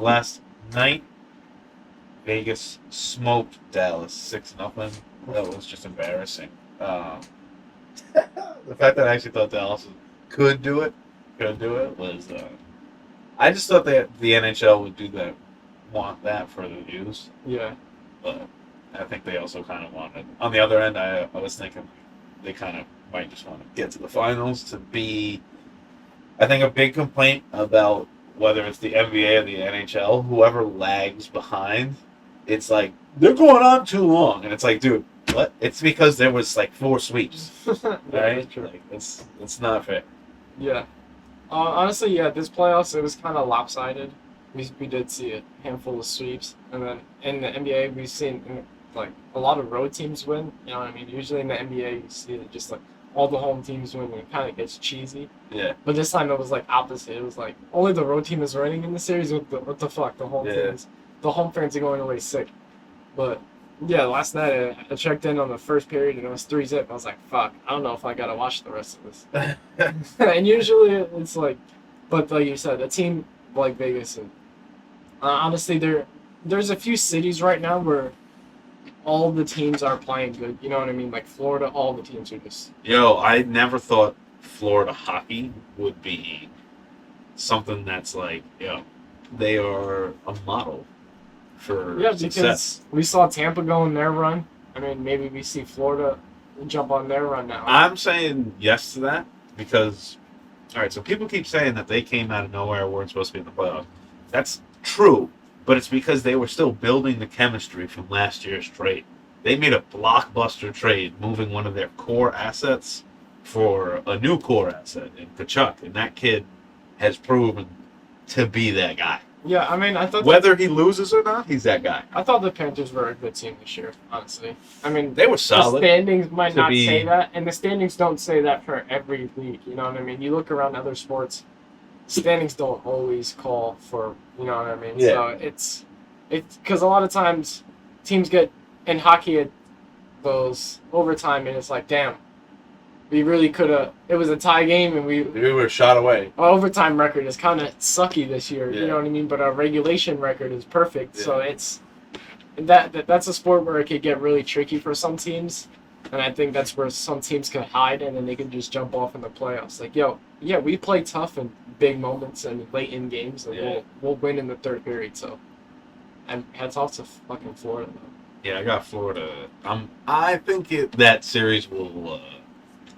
Last night, Vegas smoked Dallas 6-0. That was just embarrassing. The fact that I actually thought Dallas could do it, was. I just thought that the NHL would do that, want that for the views, Yeah. but I think they also kind of wanted. On the other end, I was thinking they kind of might just want to get to the finals to be. I think a big complaint about whether it's the NBA or the NHL, whoever lags behind, it's like they're going on too long, and it's like, dude, what? It's because there was like 4 sweeps, Yeah, right? that's true. Like it's not fair. Yeah. Honestly, yeah, this playoffs, it was kind of lopsided. We did see a handful of sweeps. And then in the NBA, we've seen like a lot of road teams win. You know what I mean? Usually in the NBA, you see it just like all the home teams win, and it kind of gets cheesy. Yeah, But this time it was like opposite. It was like only the road team is winning in the series. What the fuck? The home fans are going away sick. But yeah, last night I checked in on the first period and it was 3-0. I was like, fuck, I don't know if I gotta watch the rest of this. And usually it's like, but like you said, a team like Vegas, and honestly, there's a few cities right now where all the teams are playing good. You know what I mean? Like Florida, all the teams are just. yo, I never thought Florida hockey would be something that's like, they are a model for Yeah, success. because we saw Tampa go on their run. I mean, maybe we see Florida jump on their run now. I'm saying yes to that because, all right, so people keep saying that they came out of nowhere, weren't supposed to be in the playoffs. That's true, but it's because they were still building the chemistry from last year's trade. They made a blockbuster trade, moving one of their core assets for a new core asset in Kachuk, and that kid has proven to be that guy. Yeah, I mean, Whether he loses or not, he's that guy. I thought the Panthers were a good team this year, honestly. I mean, They were solid. The standings might to not be- say that, and the standings don't say that for every league. You know what I mean? You look around other sports, standings don't always call for. You know what I mean? Yeah. So it's because a lot of times teams get in hockey at those overtime, and it's like, damn, we really could have. It was a tie game, and We were shot away. our overtime record is kind of sucky this year. Yeah. You know what I mean? But our regulation record is perfect. So Yeah. it's that's a sport where it could get really tricky for some teams, and I think that's where some teams can hide and then they can just jump off in the playoffs. Like, yo, yeah, we play tough in big moments and late in games, and Yeah. we'll win in the third period. So, and hats off to fucking Florida though. Yeah, I got Florida. I think that series will.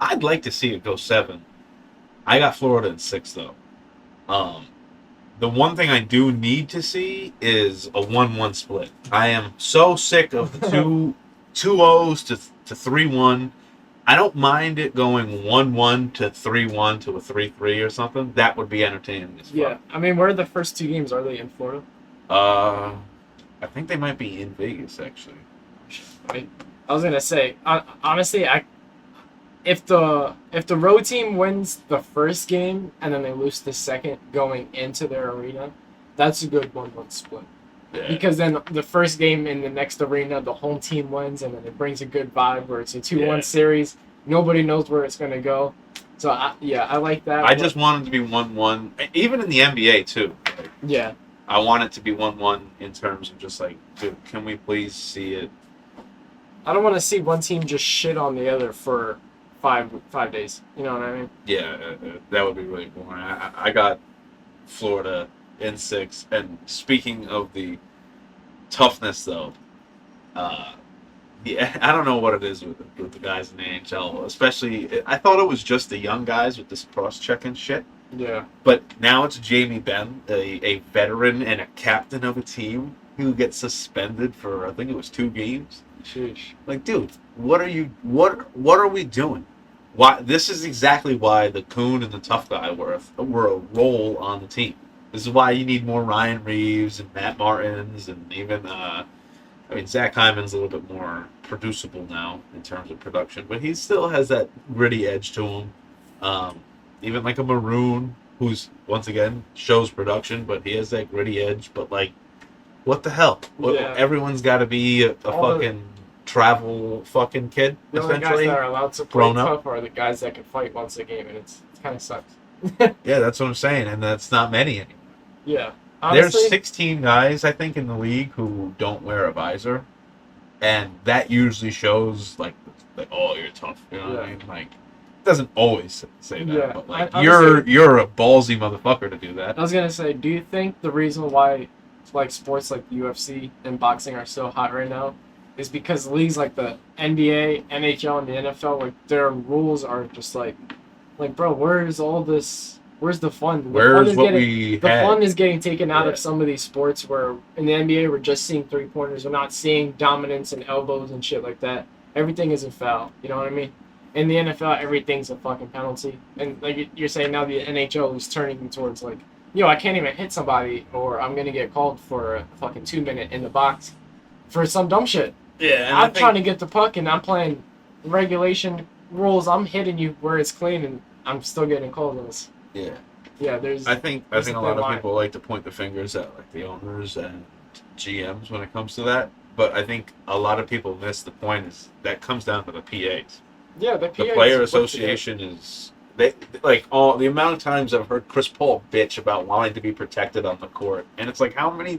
I'd like to see it go 7. I got Florida in 6 though. The one thing I do need to see is a 1-1 split. I am so sick of the 2-0s to 3-1. I don't mind it going 1-1 to 3-1 to a 3-3 or something. That would be entertaining as fuck. Yeah, I mean, where are the first 2 games? Are they in Florida? I think they might be in Vegas actually. I was gonna say, honestly, if the road team wins the first game and then they lose the second going into their arena, that's a good 1-1 split. Yeah. Because then the first game in the next arena, the home team wins, and then it brings a good vibe where it's a 2-1 series. Nobody knows where it's gonna go. So I like that. I just want it to be 1-1, even in the NBA too. Like, yeah. I want it to be 1-1 in terms of just like, dude, can we please see it? I don't want to see one team just shit on the other for five days. You know what I mean? Yeah, that would be really boring. I got Florida in 6. And speaking of the toughness, though, yeah, I don't know what it is with the guys in the NHL. Especially, I thought it was just the young guys with this cross-checking shit. Yeah. But now it's Jamie Benn, a veteran and a captain of a team, who gets suspended for, I think it was 2 games. Sheesh. Like, dude, what are we doing? Why? This is exactly why the coon and the tough guy were a role on the team. This is why you need more Ryan Reeves and Matt Martins, and even Zach Hyman's a little bit more producible now in terms of production, but he still has that gritty edge to him. Even like a Maroon, who's once again shows production, but he has that gritty edge. But like, what the hell? Yeah. Everyone's got to be a All fucking travel fucking kid. The only guys Essentially, that are allowed to play grown up. tough are the guys that can fight once a game, and it kind of sucks. Yeah, that's what I'm saying, and that's not many anymore. Yeah. There's Honestly, 16 guys, I think, in the league who don't wear a visor, and that usually shows like oh, you're tough. You know what I yeah, mean? Like, it doesn't always say that, yeah. but like Honestly, you're a ballsy motherfucker to do that. I was gonna say, do you think the reason why like sports like UFC and boxing are so hot right now is because leagues like the NBA, NHL, and the NFL, like their rules are just like bro, where's all this? Where's the fun? The fun Where's is what getting we the had? fun is getting taken out Yeah. of some of these sports where in the NBA we're just seeing 3-pointers, we're not seeing dominance and elbows and shit like that. Everything is a foul. You know what I mean? In the NFL, everything's a fucking penalty. And like you're saying now, the NHL is turning towards like, yo, I can't even hit somebody, or I'm gonna get called for a fucking 2 minute in the box for some dumb shit. Yeah, and I'm trying to get the puck, and I'm playing regulation rules. I'm hitting you where it's clean, and I'm still getting called on this. Yeah, Yeah, there's. I think There's a a lot thin of line. people like to point the fingers at like the owners and GMs when it comes to that. But I think a lot of people miss the point is that comes down to the PAs. Yeah, the The PA player is what's the game. association is they like all the amount of times I've heard Chris Paul bitch about wanting to be protected on the court, and it's like how many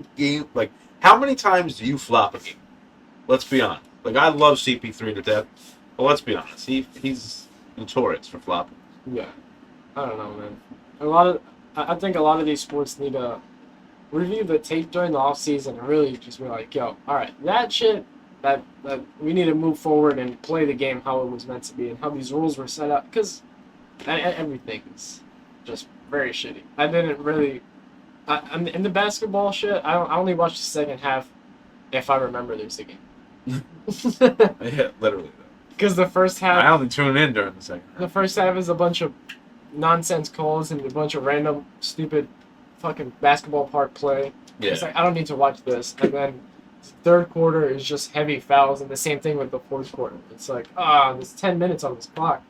times do you flop a game? Let's be honest. Like I love CP3 to death, but let's be honest, he's notorious for flopping. Yeah, I don't know, man. I think a lot of these sports need to review the tape during the off season and really just be like, yo, all right, that shit, that we need to move forward and play the game how it was meant to be and how these rules were set up because everything's just very shitty. I didn't really, in the basketball shit, I only watched the second half if I remember there's a game. Yeah, literally. Because the first half. I only tune in during the second. The first half is a bunch of nonsense calls and a bunch of random, stupid, fucking basketball park play. Yeah. It's like, I don't need to watch this. And then third quarter is just heavy fouls, and the same thing with the fourth quarter. It's like, there's 10 minutes on this clock.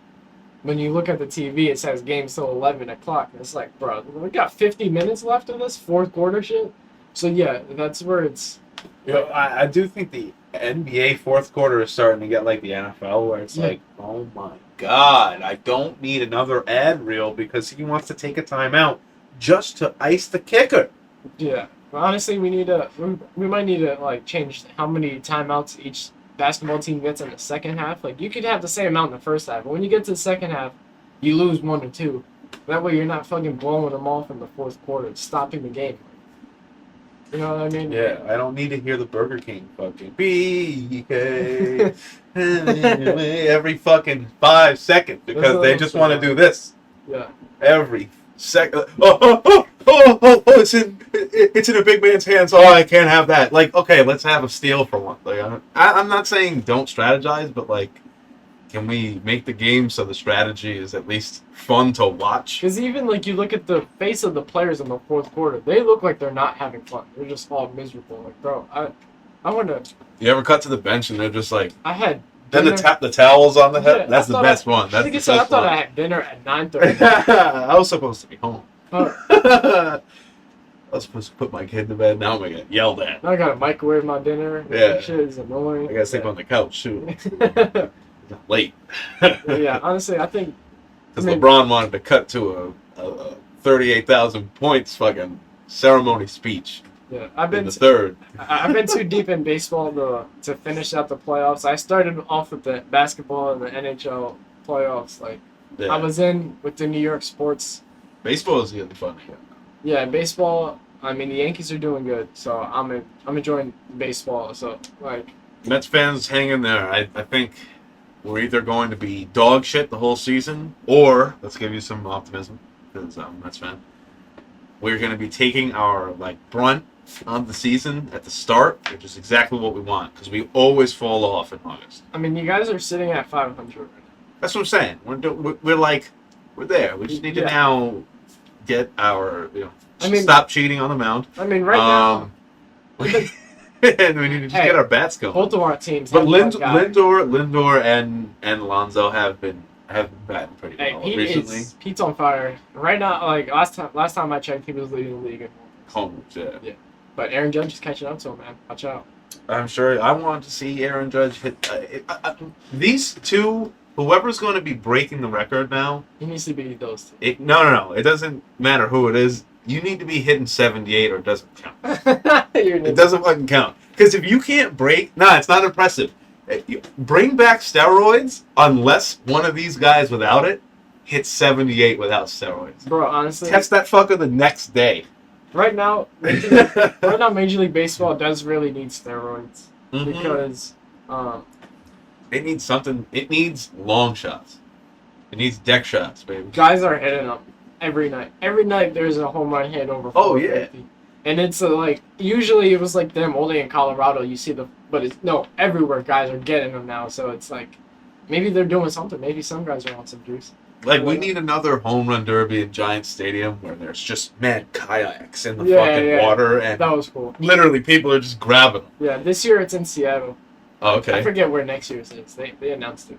When you look at the TV, it says game till 11 o'clock. And it's like, bro, we got 50 minutes left of this fourth quarter shit. So yeah, that's where it's. You know, I do think the NBA fourth quarter is starting to get like the NFL, where it's like, oh my god, I don't need another ad reel because he wants to take a timeout just to ice the kicker. Yeah, but honestly, we might need to like change how many timeouts each basketball team gets in the second half. Like you could have the same amount in the first half, but when you get to the second half, you lose 1 or 2. That way, you're not fucking blowing them off in the fourth quarter, stopping the game. You know what I mean? Yeah, I don't need to hear the Burger King fucking BK every fucking 5 seconds because they just want to do this Yeah. every second. It's in a big man's hands. Oh, I can't have that. Like, okay, let's have a steal for one. Like, I'm not saying don't strategize, but like, can we make the game so the strategy is at least fun to watch? Because even like you look at the face of the players in the fourth quarter, they look like they're not having fun. They're just all miserable. Like, bro, I want to. You ever cut to the bench and they're just like, I had. then Dinner. the towels on the head. Yeah, That's the best one. That's the best I thought one. I had dinner at 9:30. I was supposed to be home. I was supposed to put my kid to bed. Now I'm gonna get yelled at. Now I gotta microwave my dinner. Yeah. That shit is annoying. I gotta sleep on the couch too. Late. Yeah, honestly, I think. Because LeBron wanted to cut to a 38,000 points fucking ceremony speech Yeah, I've in been the third. I've been too deep in baseball to finish out the playoffs. I started off with the basketball and the NHL playoffs. Like Yeah. I was in with the New York sports. Baseball is getting funny. Yeah, baseball. I mean, the Yankees are doing good, so I'm enjoying baseball. So like, Mets fans, hang in there. I think we're either going to be dog shit the whole season, or let's give you some optimism because I'm a Mets fan. We're going to be taking our like brunt of the season at the start, which is exactly what we want because we always fall off in August. I mean, you guys are sitting at 500 right now. That's what I'm saying. We're there. We just need to now get our stop cheating on the mound. I mean, right now, and we need to just get our bats going. both of our teams. But have one guy. Lindor and Lonzo have been batting pretty Hey, well recently. Pete's on fire right now. Like last time I checked, he was leading the league in Homers, yeah. But Aaron Judge is catching up to him, man. Watch out. I'm sure. I want to see Aaron Judge hit. These two, whoever's going to be breaking the record now. He needs to be those two. No. It doesn't matter who it is. you need to be hitting 78 or it doesn't count. You're an It doesn't fucking count. Because if you can't break, it's not impressive. Bring back steroids unless one of these guys without it hits 78 without steroids. Bro, honestly, Test that fucker the next day. right now, Major League Baseball does really need steroids because it needs something. It needs long shots. It needs deck shots, baby. guys are hitting them every night. Every night there's a home run hit over 450. Oh, yeah. And it's like, usually it was like them only in Colorado, you see but it's, no, everywhere guys are getting them now. So it's like, maybe they're doing something. Maybe some guys are on some juice. Like, we need another home run derby in Giant Stadium where there's just mad kayaks in the Yeah, fucking yeah. water, and That was cool. literally people are just grabbing them. Yeah, this year it's in Seattle. Oh, I okay. forget where next year's is. They announced it.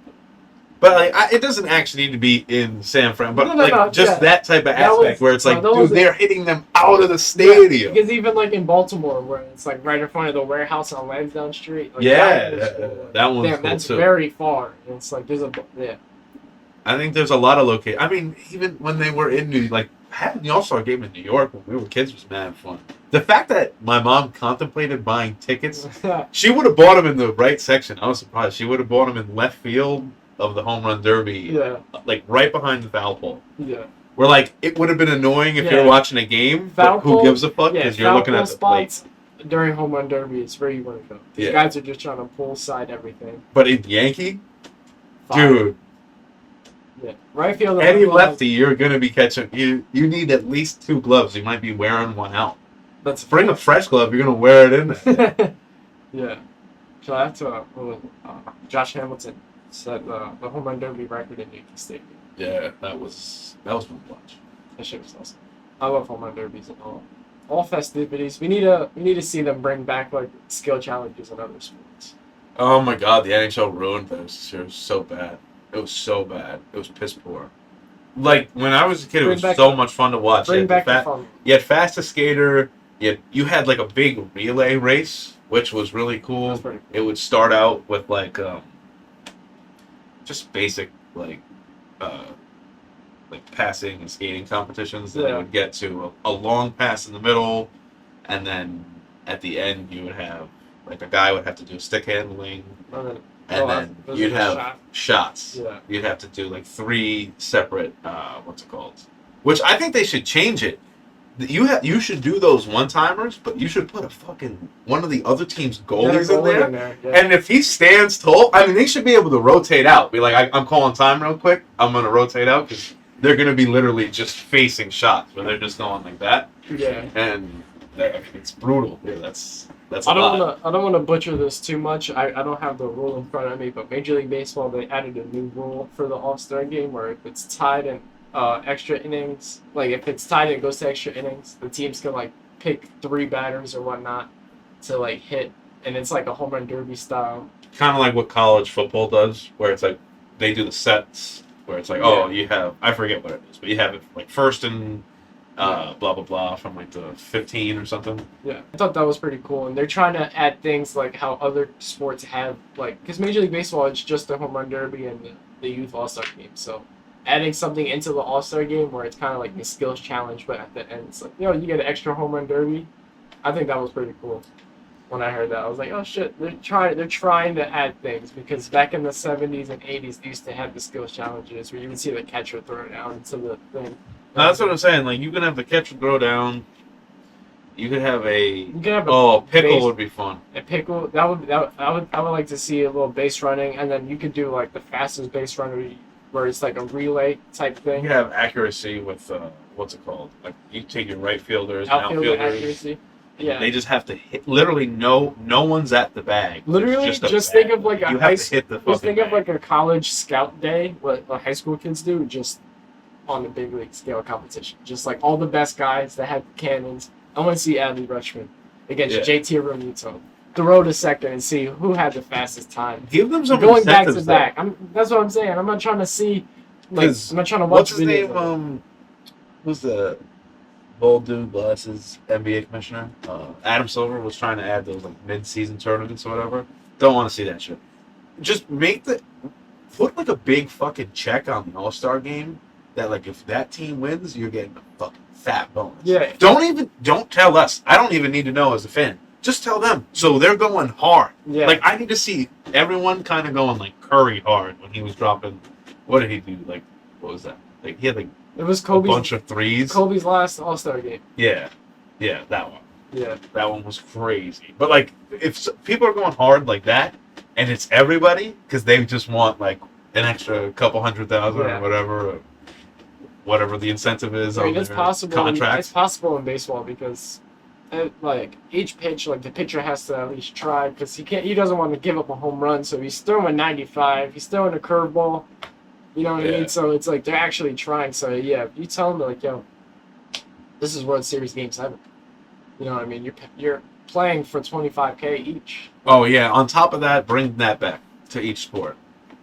But like, it doesn't actually need to be in San Fran, but No, just yeah. that type of That aspect was- where it's like, that was dude, they're hitting them out of the stadium. Because even like in Baltimore, where it's like right in front of the warehouse on Lansdowne Street. Like, Yeah, that was cool. that one's Damn, cool that's too. very far. And it's like there's yeah. I think there's a lot of locations. I mean, even when they were in having the All-Star game in New York when we were kids was mad fun. The fact that my mom contemplated buying tickets, she would have bought them in the right section. I was surprised. She would have bought them in left field of the home run derby, Yeah. like right behind the foul pole. Yeah. Where like it would have been annoying if Yeah. you're watching a game, Foul but who pole- gives a fuck? Yeah, Because you're looking at the plate. spots during home run derby is where you want to go. These Yeah. guys are just trying to pull side everything. But in Yankee, Fire. dude, Yeah. Right field. and any left field, lefty, you're gonna be catching. You need at least 2 gloves. You might be wearing one out. That's Bring a fresh glove. You're gonna wear it in there. Yeah. Shout out to Josh Hamilton set the home run derby record in Yankee Stadium. Yeah, that was fun to watch. That shit was awesome. I love home run derbies and all festivities. We need to see them bring back like skill challenges in other sports. Oh my god, the NHL ruined those this year. It was so bad. It was so bad. It was piss poor. Like when I was a kid, it Bring was back so much fun to watch. Bring back the fun. You had fastest skater. You had like a big relay race, which was really cool. That's pretty cool. It would start out with like just basic like passing and skating competitions. Then it Yeah. would get to a long pass in the middle, and then at the end you would have like a guy would have to do stick handling, and then those you'd are have shot. shots. Yeah. You'd have to do like 3 separate what's it called? Which I think they should change it. You should do those one-timers, but you should put a fucking one of the other team's goalies in there. Yeah. And if he stands tall, I mean, they should be able to rotate out. Be like, I'm calling time real quick. I'm going to rotate out because they're going to be literally just facing shots where they're just going like that. Yeah. And it's brutal. Yeah, that's I a lot. don't want to butcher this too much. I don't have the rule in front of me, but Major League Baseball, they added a new rule for the All-Star game where if it's tied in extra innings, like if it's tied and it goes to extra innings, the teams can like pick 3 batters or whatnot to like hit, and it's like a home run derby style. Kind of like what college football does, where it's like they do the sets, where it's like, oh, you have, I forget what it is, but you have it like first and blah blah blah from like the 15 or something. Yeah, I thought that was pretty cool, and they're trying to add things like how other sports have, like, because Major League Baseball is just the home run derby and the youth all-star game, so adding something into the all-star game where it's kind of like the skills challenge, but at the end it's like, you get an extra home run derby. I think that was pretty cool. When I heard that, I was like, oh shit, they're trying to add things, because back in the 70s and 80s they used to have the skills challenges where you would see the catcher throw it down into the thing. That's what I'm saying. Like, you can have the catcher throw down. You could have pickle base- would be fun. A pickle, I would like to see a little base running, and then you could do like the fastest base runner where it's like a relay type You thing. could have accuracy with what's it called? Like, you take your right fielders and Outfield outfielders. accuracy. Yeah. They just have to hit. Literally, no one's at the bag. Literally, There's a just bag. think of like a you high have to hit the fucking Just think of bag. like a college scout day, what high school kids do, just on the big league scale competition. Just like all the best guys that have cannons. I want to see Adley Rutschman against Yeah. JT Realmuto. Throw to second and see who had the fastest time. Give them some Going back to incentives there. back. That's what I'm saying. I'm not trying to see, like, 'Cause I'm not trying to watch What's his videos name? of it. Who's the bold dude, glasses, NBA commissioner? Adam Silver was trying to add those like mid-season tournaments or whatever. Don't want to see that shit. Just put like a big fucking check on the All-Star game that like if that team wins, you're getting a fucking fat bonus. Yeah. Don't tell us. I don't even need to know as a fan. Just tell them. So they're going hard. Yeah. Like, I need to see everyone kind of going like Curry hard when he was dropping. What did he do? Like, what was that? Like, he had like It was a Kobe's bunch of threes. Kobe's last All-Star game. Yeah, that one. Yeah. That one was crazy. But like, if people are going hard like that, and it's everybody because they just want like an extra couple 100,000 Yeah. or whatever the incentive is I mean, on it's their possible. contracts. It's possible in baseball because, like each pitch, like the pitcher has to at least try because he doesn't want to give up a home run, so he's throwing 95. He's throwing a curveball. You know what I mean? So it's like they're actually trying. So yeah, if you tell them like, yo, this is World Series Game 7. You know what I mean? You're playing for $25K each. Oh yeah. On top of that, bring that back to each sport.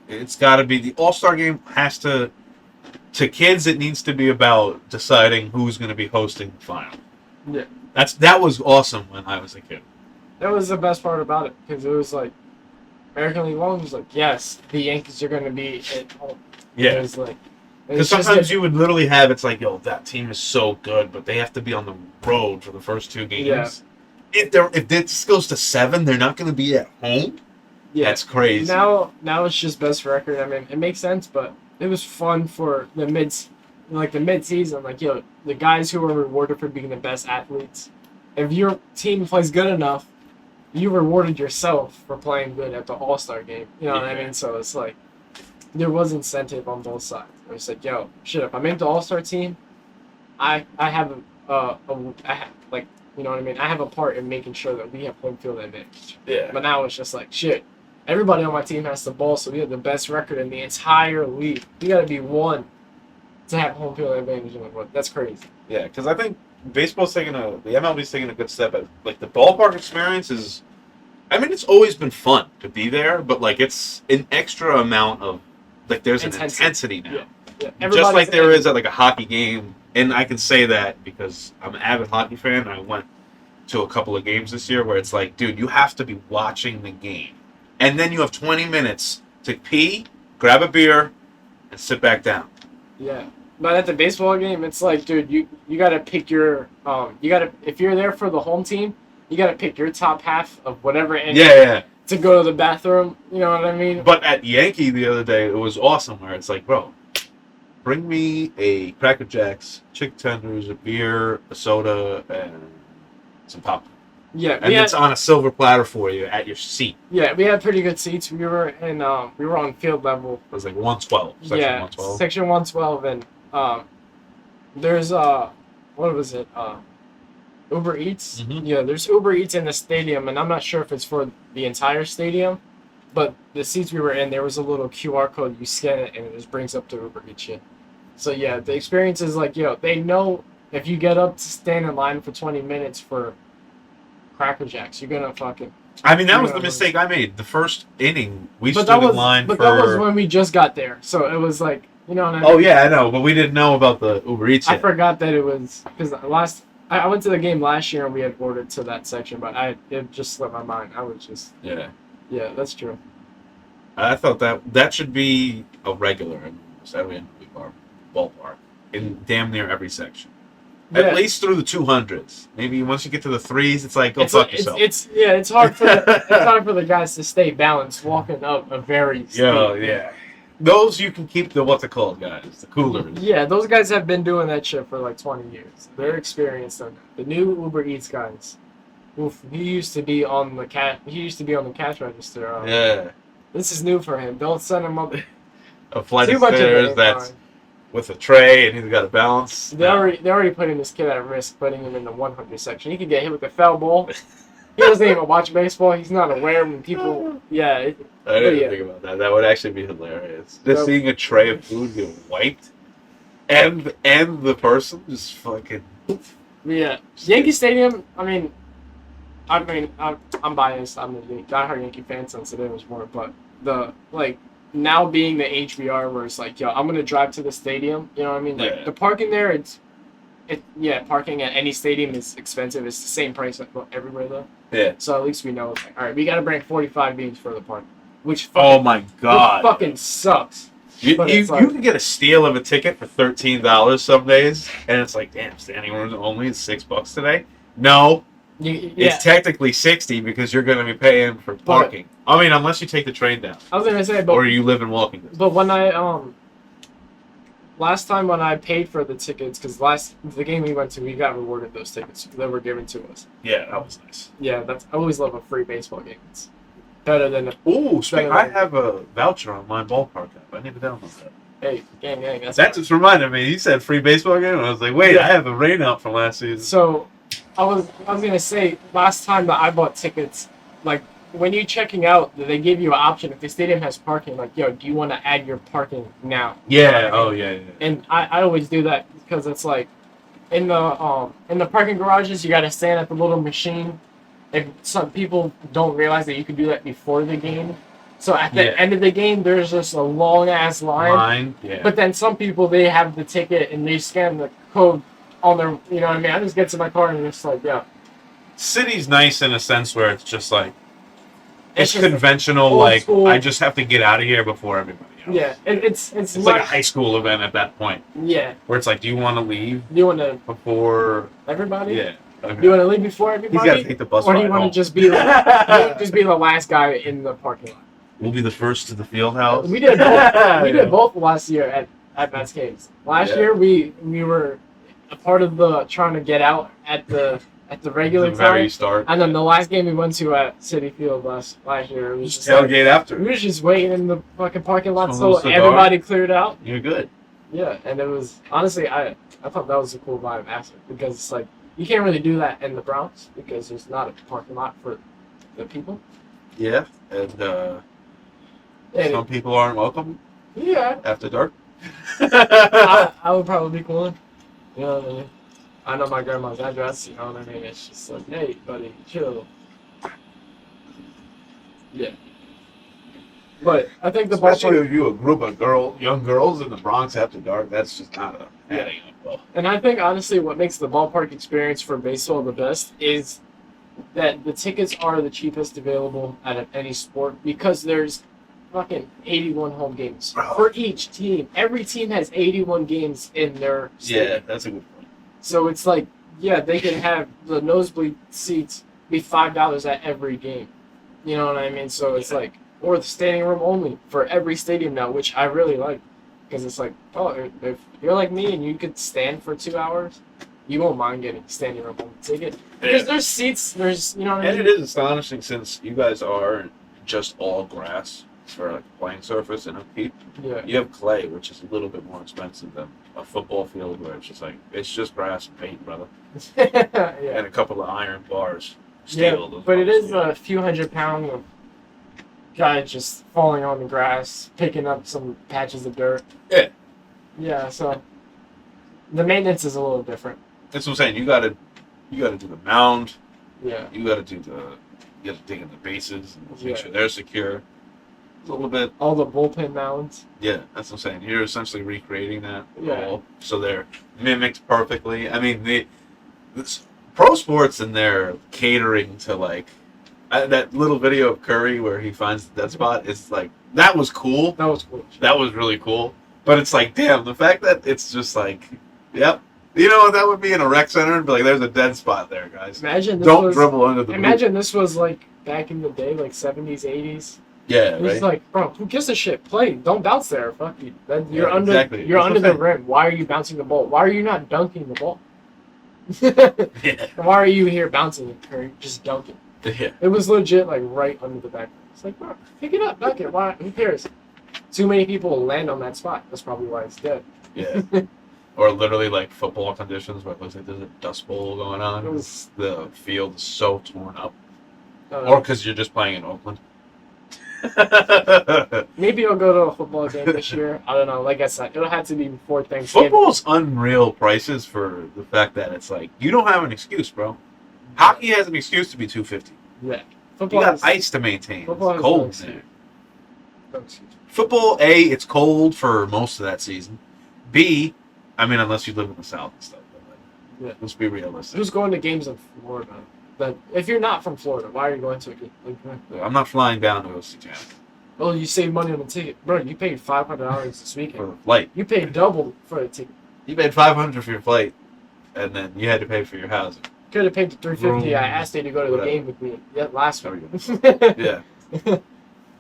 It's got to be the All-Star Game has to. To kids, it needs to be about deciding who's going to be hosting the final. Yeah. That was awesome when I was a kid. That was the best part about it because it was like American League One was like, yes, the Yankees are going to be at home. Yeah. It was like Because sometimes you would literally have it's like, yo, that team is so good, but they have to be on the road for the first 2 games. Yeah. If this goes to 7, they're not going to be at home. Yeah. That's crazy. Now it's just best record. I mean, it makes sense, but it was fun for the mid-season. Like, yo, the guys who were rewarded for being the best athletes. If your team plays good enough, you rewarded yourself for playing good at the All-Star game. You know what I mean? So it's like there was incentive on both sides. It's like, yo, shit, if I make the All-Star team, I have like, you know what I mean? I have a part in making sure that we have home field advantage. Yeah. But now it's just like, shit, everybody on my team has the ball, so we have the best record in the entire league. We got to be one to have home field advantage. That's crazy. Yeah, because I think the MLB's taking a good step at, like, the ballpark experience is, I mean, it's always been fun to be there, but, like, it's an extra amount of, like, there's an intensity now. Yeah. Just like there is at, like, a hockey game, and I can say that because I'm an avid hockey fan, and I went to a couple of games this year where it's like, dude, you have to be watching the game. And then you have 20 minutes to pee, grab a beer, and sit back down. Yeah. But at the baseball game, it's like, dude, you gotta pick your if you're there for the home team, you gotta pick your top half of whatever inning to go to the bathroom. You know what I mean? But at Yankee the other day, it was awesome where it's like, bro, bring me a Cracker Jacks, chicken tenders, a beer, a soda, and some popcorn. Yeah, and it's on a silver platter for you at your seat. Yeah, we had pretty good seats. We were on field level. It was like 112. Section 112. Section 112, and there's what was it? Uber Eats. Mm-hmm. Yeah, there's Uber Eats in the stadium, and I'm not sure if it's for the entire stadium, but the seats we were in, there was a little QR code. You scan it, and it just brings up the Uber Eats shit. So yeah, the experience is like, yo, they know if you get up to stand in line for 20 minutes for Cracker Jacks, you're gonna fucking. I mean, that was the mistake I made. The first inning, we stood in line But that was when we just got there, so it was like, you know what I mean? Oh yeah, I know, but we didn't know about the Uber Eats yet. I forgot that it was because I went to the game last year and we had ordered to that section, but it just slipped my mind. I was just yeah, that's true. I thought that should be a regular in Saturday ballpark in damn near every section. Yeah. At least through the 200s. Maybe once you get to the 3s, it's like, fuck yourself. It's hard for the guys to stay balanced walking up a very steep. Yeah. Those you can keep what's it called, guys? The coolers. Yeah, those guys have been doing that shit for like 20 years. They're experienced on that. The new Uber Eats guys. Oof, he used to be on the cash register. Yeah. This is new for him. Don't send him up A flight of stairs that's with a tray and he's got a balance. They're already putting this kid at risk, putting him in the 100 section. He could get hit with a foul ball. He doesn't even watch baseball. He's not aware when people. Yeah. I didn't think about that. That would actually be hilarious. Just seeing a tray of food get wiped, and the person just fucking. Yeah, Yankee Stadium. I mean, I'm biased. I'm a diehard Yankee fan since it was more, but now being the HBR where it's like, yo, I'm gonna drive to the stadium. You know what I mean? Like the parking there, parking at any stadium is expensive. It's the same price everywhere though. Yeah. So at least we know. Like, all right, we gotta bring 45 games for the park, which fucking, oh my god, which fucking sucks. But You it's like, you can get a steal of a ticket for $13 some days, and it's like, damn, standing rooms only is $6 today. No, yeah. it's technically 60 because you're going to be paying for parking. I mean, unless you take the train down, I was gonna say, or you live in walking distance. but when I last time when I paid for the tickets, because the game we went to, we got rewarded those tickets that were given to us. Yeah, that was nice. Yeah, I always love a free baseball game. It's better than Ooh, I have a voucher on my ballpark app. I need to download that. hey, gang. That just reminded me. You said free baseball game, and I was like, wait, Yeah. I have a rain out from last season. So, I was gonna say last time that I bought tickets, like when you're checking out, they give you an option if the stadium has parking. Like, yo, do you want to add your parking now? Yeah. Oh yeah. And I always do that because it's like in the parking garages you gotta stand at the little machine. If some people don't realize that you can do that before the game, so at the end of the game there's just a long ass line. Yeah. But then some people, they have the ticket and they scan the code on their, you know what I mean? I just get to my car and it's like, yeah. City's nice in a sense where it's just like it's just conventional. old Like school. I just have to get out of here before everybody else. Yeah, it's like a high school event at that point. Yeah. Where it's like, do you want to leave Do you want to before everybody? Yeah. Okay. Do you want to leave before He's everybody? got to take the bus Or do ride you want to home. just be like, just be the last guy in the parking lot? We'll be the first to the field house. We did both. We did both last year at Matt's Caves. Last year we were a part of the trying to get out at the regular the very time. start. And then the last game we went to at City Field last year, it was just Tailgate after. we were just waiting in the fucking parking lot Some so little cigar. everybody cleared out. You're good. Yeah, and it was honestly I thought that was a cool vibe after because it's like you can't really do that in the Bronx because there's not a parking lot for the people. Yeah, and And some people aren't welcome yeah, after dark. I would probably be cool. You know what I mean? I know my grandma's address. You know what I mean? It's just like, hey, buddy, chill. Yeah. But I think the Especially if you a group of young girls in the Bronx after dark, that's just not adding up well. And I think honestly, what makes the ballpark experience for baseball the best is that the tickets are the cheapest available out of any sport because there's fucking 81 home games for each team. Every team has 81 games in their stadium. Yeah, that's a good point. So it's like, yeah, they can have the nosebleed seats be $5 at every game. You know what I mean? So it's like, or the standing room only for every stadium now, which I really like. Because it's like, oh, if you're like me and you could stand for 2 hours, you won't mind getting standing room only ticket. Because there's seats, you know what I mean? And it is astonishing since you guys are just all grass for like a playing surface and upkeep. Yeah. You have clay, which is a little bit more expensive than a football field where it's just like, it's just grass and paint, brother. Yeah. And a couple of iron bars. Yeah, Steel. but it is a few £100 of guy just falling on the grass, picking up some patches of dirt. Yeah. Yeah, so the maintenance is a little different. That's what I'm saying. You gotta do the mound. Yeah. You gotta dig in the bases and make Yeah. sure they're secure. It's a little bit. All the bullpen mounds. Yeah, that's what I'm saying. You're essentially recreating that. Yeah. All, so they're mimicked perfectly. I mean, this pro sports and their catering to like that little video of Curry where he finds the dead spot. It's like that was cool. That was cool. That was really cool. But it's like, damn, the fact that it's just like, yep. You know what that would be in a rec center and be like, there's a dead spot there, guys. Imagine this Don't was, dribble under the Imagine this was like back in the day, like 70s, 80s. Yeah, It's right. like, bro, who gives a shit? Play. Don't bounce there. Fuck you. Then you're Yeah, under. exactly. You're That's under what the I'm rim. Why are you bouncing the ball? Why are you not dunking the ball? Yeah. Why are you here bouncing it or just dunking? Yeah. It was legit like right under the back. It's like, bro, pick it up, dunk it. Why? Who cares? Too many people land on that spot. That's probably why it's dead. Yeah. Or literally like football conditions where it looks like there's a dust bowl going on. It was- The field is so torn up. Uh, Or because you're just playing in Oakland. Maybe I'll go to a football game this year. I don't know. Like I said, it'll have to be before Thanksgiving. Football's unreal prices for the fact that it's like, you don't have an excuse, bro. Hockey has an excuse to be $250. Yeah. You Football got has- ice to maintain. football It's has cold no in excuse. there. no excuse. Football, A, it's cold for most of that season. B, I mean, unless you live in the South and stuff. But like, Yeah. let's be realistic. Who's going to games in Florida? But if you're not from Florida, why are you going to a game? Like, I'm not flying down to go see Tampa. Oh, you saved money on the ticket, bro. You paid $500 this for weekend. the flight. You paid double for the ticket. You paid $500 for your flight, and then you had to pay for your housing. Could have paid the $350. I asked you to go to the Whatever. game with me. Yeah, last There week. Yeah,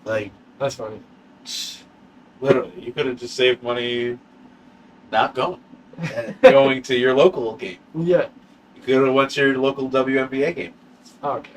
like That's funny. literally, you could have just saved money not going, and going to your local game. Yeah. You could have went to your local WNBA game. Okay.